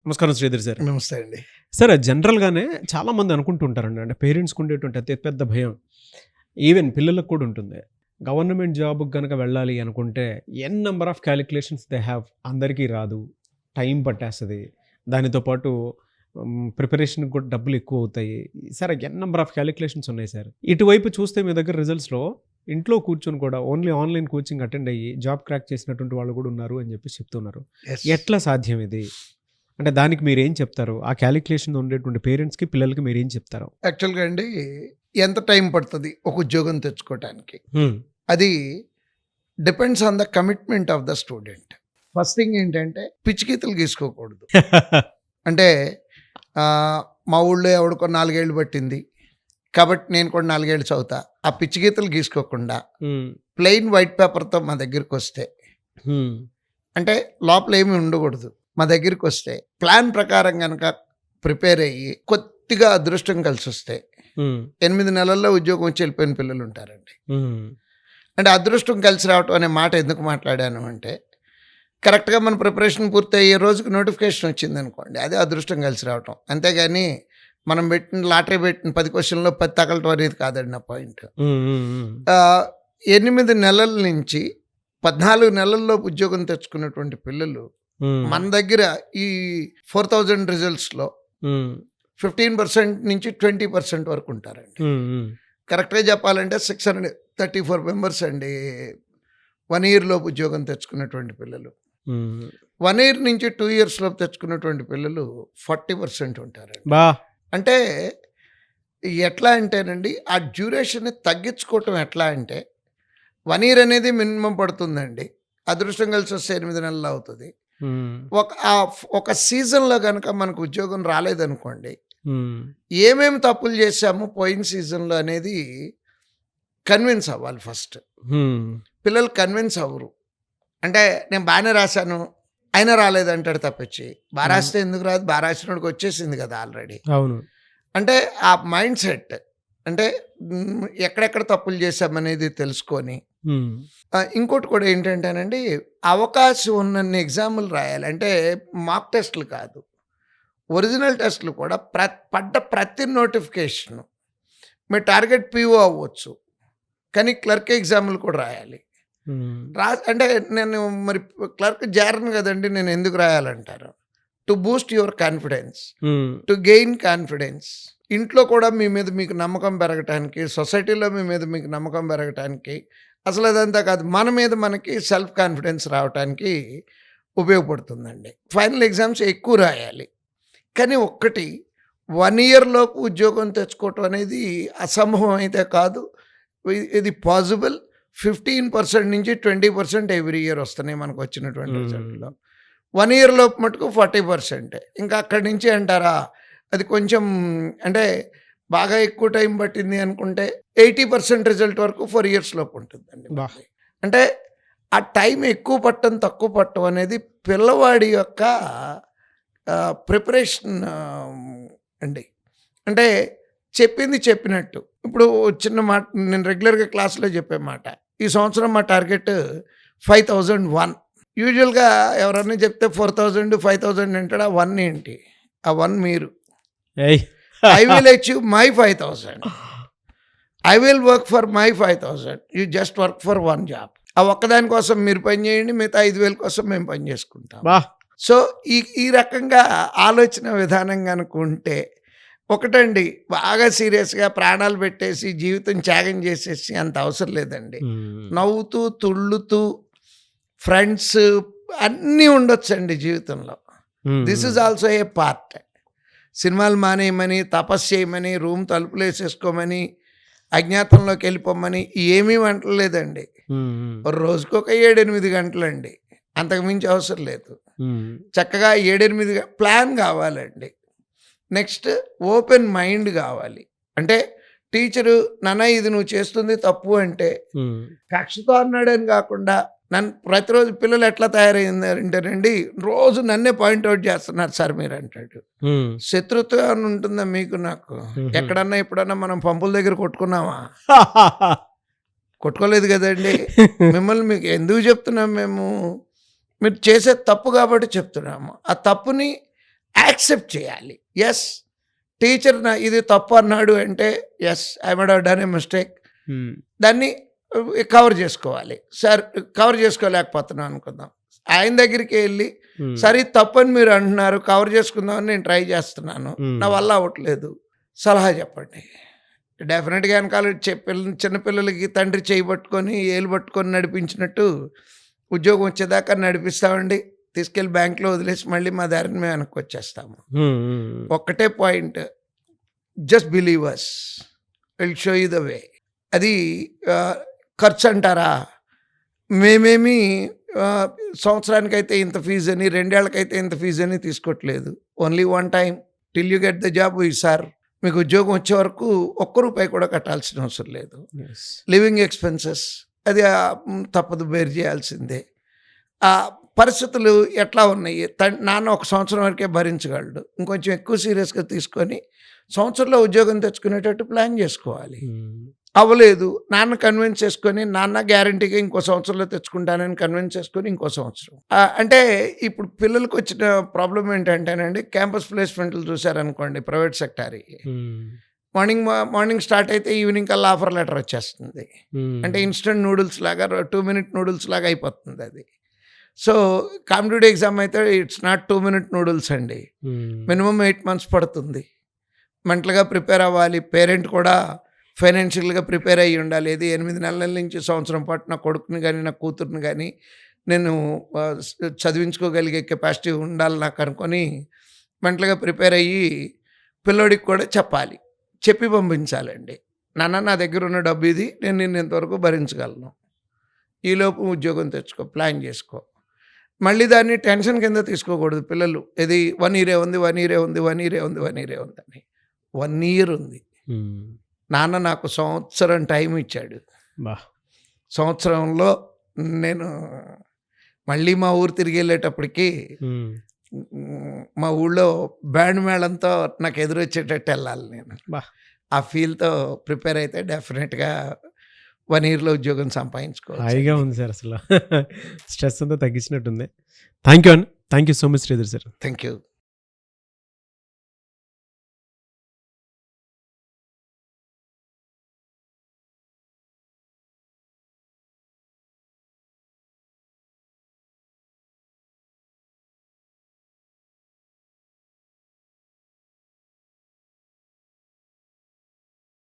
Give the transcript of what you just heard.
నమస్కారం శ్రీధర్ సార్. నమస్తే అండి. సార్ జనరల్‌గానే చాలామంది అనుకుంటుంటారండి. అంటే పేరెంట్స్‌కి ఉండేటువంటి అతి పెద్ద భయం. ఈవెన్ పిల్లలకు కూడా ఉంటుంది. గవర్నమెంట్ జాబ్‌కి గనక వెళ్ళాలి అనుకుంటే number of calculations they have. అందరికీ రాదు. టైం పట్టేస్తది. దానితో పాటు ప్రిపరేషన్‌కి కూడా డబ్బులు ఎక్కువవుతాయి. సార్ నంబర్ ఆఫ్ కాలిక్యులేషన్స్ ఉన్నాయి సార్. ఇటువైపు చూస్తే మీ దగ్గర రిజల్ట్స్‌లో ఇంట్లో కూర్చొని కూడా ఓన్లీ ఆన్‌లైన్ కోచింగ్ అటెండ్ అయ్యి జాబ్ క్రాక్ చేసినటువంటి వాళ్ళు కూడా ఉన్నారు అని చెప్పేసి చెప్తున్నారు. యెస్. ఎట్లా సాధ్యం ఇది? అంటే దానికి మీరేం చెప్తారు? ఆ కాలిక్యులేషన్ ఉండేటువంటి పేరెంట్స్‌కి, పిల్లలకి మీరేం చెప్తారు? యాక్చువల్‌గా అండి, ఎంత టైం పడుతది ఒక ఉద్యోగం తెచ్చుకోవటానికి? హ్మ్. అది depends on the commitment of the student. First thing ఏంటంటే పిచ్చిగీతలు గీసుకోకూడదు. అంటే మా ఊళ్ళో ఎవడికో 4 ఏళ్ళు పట్టింది కాబట్టి నేను కూడా 4 ఏళ్ళు చదువుతా. ఆ పిచ్చిగీతలు గీసుకోకుండా హ్మ్. ప్లెయిన్ వైట్ పేపర్‌తో మా దగ్గరికొస్తే, హ్మ్. అంటే లోపల ఏమీ ఉండకూడదు. మా దగ్గరికొస్తే ప్లాన్ ప్రకారం గనక ప్రిపేర్ అయ్యి కొద్దిగా అదృష్టం కలిసొస్తే హ్మ్. 8 నెలల్లో ఉద్యోగం వచ్చి వెళ్ళిపోయిన పిల్లలు ఉంటారండి. హ్మ్. అంటే అదృష్టం కలిసి రావటం అనే మాట ఎందుకు మాట్లాడాను అంటే, కరెక్ట్‌గా మన ప్రిపరేషన్ పూర్తయ్యే రోజుకి నోటిఫికేషన్ వచ్చిందనుకోండి, అదే అదృష్టం కలిసి రావటం. అంతేగాని మనం పెట్టిన లాటరీ పెట్టిన 10 క్వెషన్‌లో 10 తగలటం అనేది కాదండి నా పాయింట్. హ్మ్. హ్మ్. హ్మ్. 8 నెలల నుంచి 14 నెలల్లోపు ఉద్యోగం తెచ్చుకున్నటువంటి పిల్లలు హ్మ్. మన దగ్గర ఈ 4000 రిజల్ట్స్‌లో హ్మ్. 15% నుంచి 20% వరకు ఉంటారండి. హ్మ్. హ్మ్. కరెక్ట్‌గా చెప్పాలంటే 634 మెంబర్స్ అండి 1 ఇయర్ లోపు ఉద్యోగం తెచ్చుకున్నటువంటి పిల్లలు. హ్మ్. 1 ఇయర్ నుంచి 2 ఇయర్స్ లోపు తెచ్చుకున్నటువంటి పిల్లలు 40% ఉంటారండి. బా! అంటే ఎట్లా అంటేనండి, ఆ డ్యూరేషన్‌ని తగ్గించుకోవటం ఎట్లా అంటే, 1 ఇయర్ అనేది మినిమమ్ పడుతుందండి. అదృష్టం కలిసొస్తే 8 నెలలు అవుతది. హ్మ్. ఒక సీజన్‌లో గనక మనకు ఉద్యోగం రాలేదనుకోండి, హ్మ్. ఏమేమి తప్పులు చేశాము పోయిన సీజన్‌లో అనేది కన్విన్స్ అవ్వాలి ఫస్ట్. హ్మ్. పిల్లలు కన్విన్స్ అవ్వరు. అంటే నేను బానే రాశాను, అయినా రాలేదంటాడు తప్పించి, బా హ్మ్. రాస్తే ఎందుకు రాదు? బా రాసినోడికి వచ్చేసింది కదా ఆల్రెడీ. అవును. అంటే ఆ మైండ్ సెట్, అంటే ఎక్కడెక్కడ తప్పులు చేశామనేది తెలుసుకొని, హ్మ్. ఇంకోటి కూడా ఏంటంటేనండి, అవకాశం ఉన్నన్ని ఎగ్జాములు రాయాలి. అంటే మాక్ టెస్ట్‌లు కాదు. ఒరిజినల్ టెస్ట్‌లు కూడా పడ్డ ప్రతి నోటిఫికేషను మీ టార్గెట్ పీఓ అవ్వచ్చు. కానీ క్లర్క్ ఎగ్జామ్‌లు కూడా రాయాలి. హ్మ్. అంటే నేను మరి క్లర్క్ చేరను కదండీ! నేను ఎందుకు రాయాలంటారు? To boost your confidence. Hmm. To gain confidence. ఇంట్లో కూడా మీ మీద మీకు నమ్మకం పెరగటానికి, సొసైటీలో మీ మీద మీకు నమ్మకం పెరగటానికి, అసలు అదంతా కాదు, మన మీద మనకి సెల్ఫ్ కాన్ఫిడెన్స్ రావటానికి ఉపయోగపడుతుందండి. ఫైనల్ ఎగ్జామ్స్ ఎక్కువ రాయాలి. కానీ ఒక్కటి, 1 ఇయర్ లోపు ఉద్యోగం తెచ్చుకోవటం అనేది అసంభవం అయితే కాదు. ఇది పాసిబుల్. 15% నుంచి 20% ఎవ్రీ ఇయర్ వస్తున్నాయి మనకు వచ్చినటువంటి హ్మ్. రిజల్ట్‌లో. 1 ఇయర్ లోపు మటుకు 40%. ఇంకా అక్కడి నుంచి అంటారా, అది కొంచెం, అంటే బాగా ఎక్కువ టైం పట్టింది అనుకుంటే 80% రిజల్ట్ వరకు 4 ఇయర్స్ లోపు ఉంటుందండి బా! మనది. అంటే ఆ టైం ఎక్కువ పట్టం, తక్కువ పట్టం అనేది పిల్లవాడి యొక్క ప్రిపరేషన్ అండి. అంటే చెప్పింది చెప్పినట్టు. ఇప్పుడు చిన్న మాట, నేను రెగ్యులర్‌గా క్లాస్‌లో చెప్పే మాట. ఈ సంవత్సరం మా టార్గెట్ 5001. యూజువల్‌గా ఎవరన్నా చెప్తే 4000, 5000 అంటాడు. ఆ 1 ఏంటి? ఆ 1 మీరు. ఏయ్! I will achieve my 5000. I will work for my 5000. You just work for 1 job. ఆ ఒక్కదాని కోసం మీరు పని చేయండి. మిగతా 5000 కోసం మేము పని చేసుకుంటాం. బా! సో, ఈ ఈ రకంగా ఆలోచన విధానం గనుక ఉంటే, ఒకటండి, బాగా సీరియస్‌గా ప్రాణాలు పెట్టేసి జీవితం త్యాగం చేసేసి అంత అవసరం లేదండి. హ్మ్. నవ్వుతూ, తుళ్ళుతూ, ఫ్రెండ్స్ అన్నీ ఉండొచ్చండి జీవితంలో. హ్మ్. This is also a part. సినిమాలు మానేయమని, తపస్సు చేయమని, రూమ్ తలుపులేసేసుకోమని, అజ్ఞాతంలోకి వెళ్ళిపోమని ఏమీ అంటలేదండి. హ్మ్. హ్మ్. రోజుకొక 7, 8 గంటలండి. అంతకు మించి అవసరం లేదు. హ్మ్. చక్కగా 7, 8 ప్లాన్ కావాలండి. నెక్స్ట్ ఓపెన్ మైండ్ కావాలి. అంటే టీచరు, నాన్న ఇది నువ్వు చేస్తుంది తప్పు అంటే, హ్మ్. కక్షతో అన్నాడని కాకుండా, నన్ను ప్రతిరోజు పిల్లలు ఎట్లా తయారైందంటేనండి, రోజు నన్నే పాయింట్ ఔట్ చేస్తున్నారు సార్ మీరు అంటాడు. హ్మ్. శత్రుత్వం ఏమన్నా ఉంటుందా మీకు నాకు? హుహు. ఎక్కడన్నా ఎప్పుడన్నా మనం పంపుల దగ్గర కొట్టుకున్నామా? కొట్టుకోలేదు కదండీ! మిమ్మల్ని మీకు ఎందుకు చెప్తున్నాం మేము? మీరు చేసేది తప్పు కాబట్టి చెప్తున్నాము. ఆ తప్పుని యాక్సెప్ట్ చేయాలి. యెస్, టీచర్ ఇది తప్పు అన్నాడు అంటే yes, I might have done a mistake. దాన్ని కవర్ చేసుకోవాలి. సార్ కవర్ చేసుకోలేకపోతున్నాం అనుకుందాం. ఆయన దగ్గరికి వెళ్ళి సరే ఇది తప్పని మీరు అంటున్నారు, కవర్ చేసుకుందామని నేను ట్రై చేస్తున్నాను, నా వల్ల అవ్వట్లేదు, సలహా చెప్పండి. డెఫినెట్గా వెనకాల చిన్నపిల్లలకి తండ్రి చేయి పట్టుకొని ఏలు పట్టుకొని నడిపించినట్టు ఉద్యోగం వచ్చేదాకా నడిపిస్తామండి, తీసుకెళ్ళి బ్యాంక్లో వదిలేసి మళ్ళీ మా దారిని మేము వెనక్కి వచ్చేస్తాము. ఒక్కటే point, just believe us, will show you the way. అది ఖర్చు అంటారా, మేమేమి సంవత్సరానికైతే ఇంత ఫీజు అని, 2 ఏళ్ళకైతే ఇంత ఫీజు అని తీసుకోవట్లేదు. Only one time till you get the job sir, మీకు ఉద్యోగం వచ్చే వరకు ₹1 కూడా కట్టాల్సిన అవసరం లేదు. లివింగ్ ఎక్స్పెన్సెస్ అది తప్పదు, బేర్ చేయాల్సిందే. ఆ పరిస్థితులు ఎట్లా ఉన్నాయి, నాన్న 1 సంవత్సరం వరకే భరించగలడు, ఇంకొంచెం ఎక్కువ సీరియస్గా తీసుకొని సంవత్సరంలో ఉద్యోగం తెచ్చుకునేటట్టు ప్లాన్ చేసుకోవాలి. అవ్వలేదు, నాన్న కన్విన్స్ చేసుకొని, నాన్న గ్యారంటీగా ఇంకో సంవత్సరంలో తెచ్చుకుంటానని కన్విన్స్ చేసుకొని ఇంకో సంవత్సరం. అంటే ఇప్పుడు పిల్లలకు వచ్చిన ప్రాబ్లం ఏంటంటేనండి, క్యాంపస్ ప్లేస్మెంట్లు చూసారనుకోండి ప్రైవేట్ సెక్టారీ, మార్నింగ్ స్టార్ట్ అయితే ఈవినింగ్ కల్లా ఆఫర్ లెటర్ వచ్చేస్తుంది. అంటే ఇన్స్టెంట్ నూడిల్స్ లాగా 2 మినిట్ నూడిల్స్ లాగా అయిపోతుంది అది. సో కాంపిటేటివ్ ఎగ్జామ్ అయితే ఇట్స్ నాట్ 2 మినిట్ నూడిల్స్ అండి, మినిమం 8 months పడుతుంది. మెంటల్గా ప్రిపేర్ అవ్వాలి, పేరెంట్ కూడా ఫైనాన్షియల్గా ప్రిపేర్ అయ్యి ఉండాలి. ఇది 8 నెలల నుంచి సంవత్సరం పాటు నా కొడుకుని కానీ నా కూతుర్ని కానీ నేను చదివించుకోగలిగే కెపాసిటీ ఉండాలి నాకు అనుకొని మెంటల్గా ప్రిపేర్ అయ్యి పిల్లోడికి కూడా చెప్పాలి, చెప్పి పంపించాలండి. నాన్న నా దగ్గర ఉన్న డబ్బు ఇది, నేను నిన్ను ఇంతవరకు భరించగలను, ఈలోపు ఉద్యోగం తెచ్చుకో, ప్లాన్ చేసుకో. మళ్ళీ దాన్ని టెన్షన్ కింద తీసుకోకూడదు పిల్లలు. ఇది 1 year ఉంది, 1 year ఉంది, 1 year ఉంది, 1 year ఉందని. 1 year ఉంది. నాన్న నాకు సంవత్సరం టైం ఇచ్చాడు. సంవత్సరంలో నేను మళ్ళీ మా ఊరు తిరిగి వెళ్ళేటప్పటికి మా ఊళ్ళో బ్యాండ్ మేళంతో నాకు ఎదురొచ్చేటట్టు వెళ్ళాలి నేను. ఆ ఫీల్తో ప్రిపేర్ అయితే డెఫినెట్గా 1 yearలో ఉద్యోగం సంపాదించుకోవాలి. హాయిగా ఉంది సార్, అసలు స్ట్రెస్ అంతా తగ్గించినట్టుంది. Thank you so much Sridhar sir. Thank you.